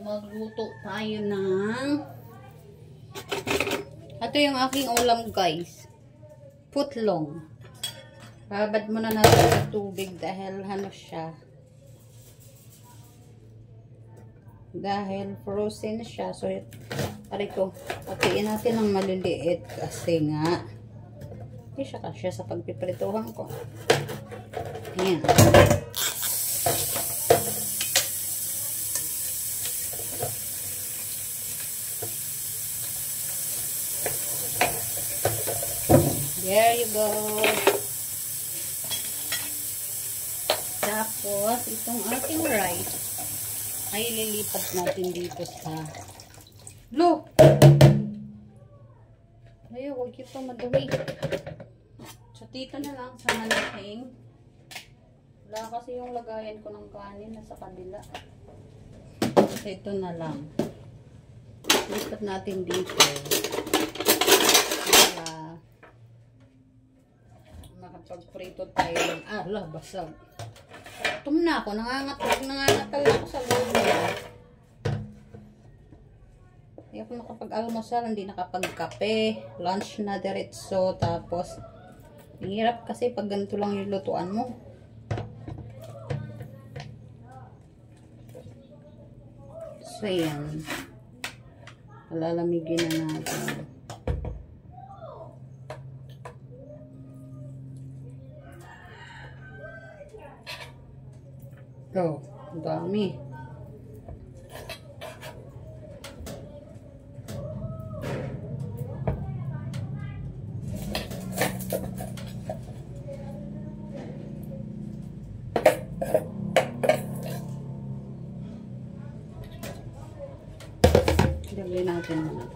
Magluto tayo ng ito yung aking ulam guys, putlong. Babad muna natin sa tubig dahil ano siya, dahil frozen siya. So pare ko, patiin natin ng maliliit kasi nga hindi siya kasya sa pagpiprituhan ko. Ayan. There you go. Tapos, itong ating rice ay lilipat natin dito sa blue. Ayaw, huwag ito madumi. So, dito na lang sa malaking. Wala kasi yung lagayan ko ng kanin nasa kabila. So, ito na lang. Lipat natin dito. Makapagprito tayo ng basag. Tum na ako, nangangatal ako sa gulo. Hindi ako nakapag-almusal, hindi nakapag-kape, lunch na diretso, tapos hirap kasi pag ganito lang yung lutuan mo. So yan, palalamigin na natin. Oh, dami. Dali natin muna.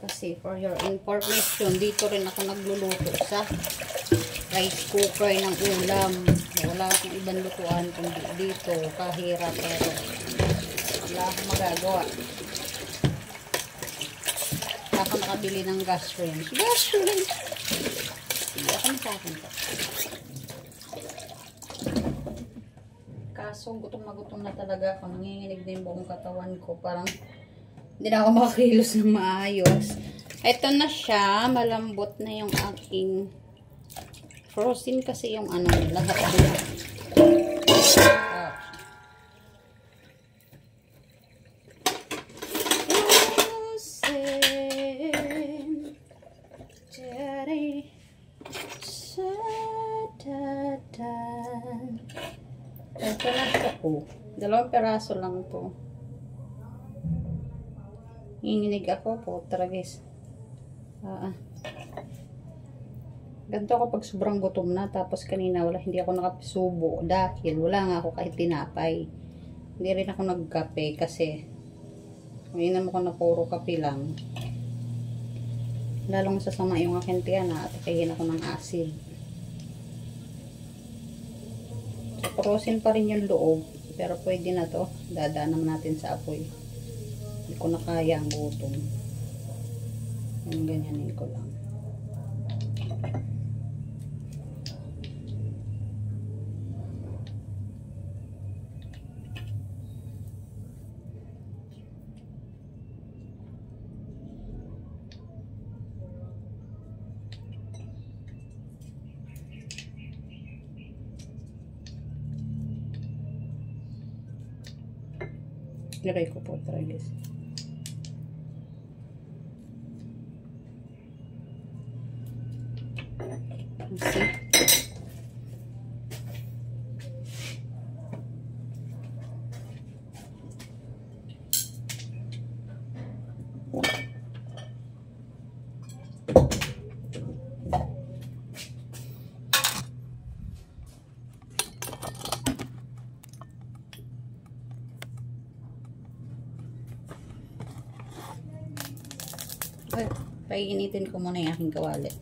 Kasi for your information, dito rin ako nagluluto sa rice cooker ng ulam. Wala akong ibang lutuan kundi dito. Kahirap, pero wala akong magagawa. Wala akong nakabili ng gas range. Gas range! Hindi ako nakakunta. Kaso gutom na talaga ako. Nanginginig na yung buong katawan ko. Parang hindi na ako makakilos ng maayos. Ito na siya. Malambot na yung aking frozen kasi yung ano, lahat na. Ito na siya po. 2 peraso lang to. Hinginig ako po, guys. Ganito ako pag sobrang gutom na. Tapos kanina hindi ako nakapisubo dahil wala nga ako kahit tinapay. Hindi rin ako nagkape kasi uminom ako na puro kape lang. Lalong sasama yung aking tiyan at kainin ako ng acid. So, frozen pa rin yung loob. Pero pwede na to. Dadaan naman natin sa apoy. Hindi ko na kaya ang gutom. Yung ganyanin ko lang. Ilagay ko po, guys. See? Ay, painitin ko muna yung aking kawali.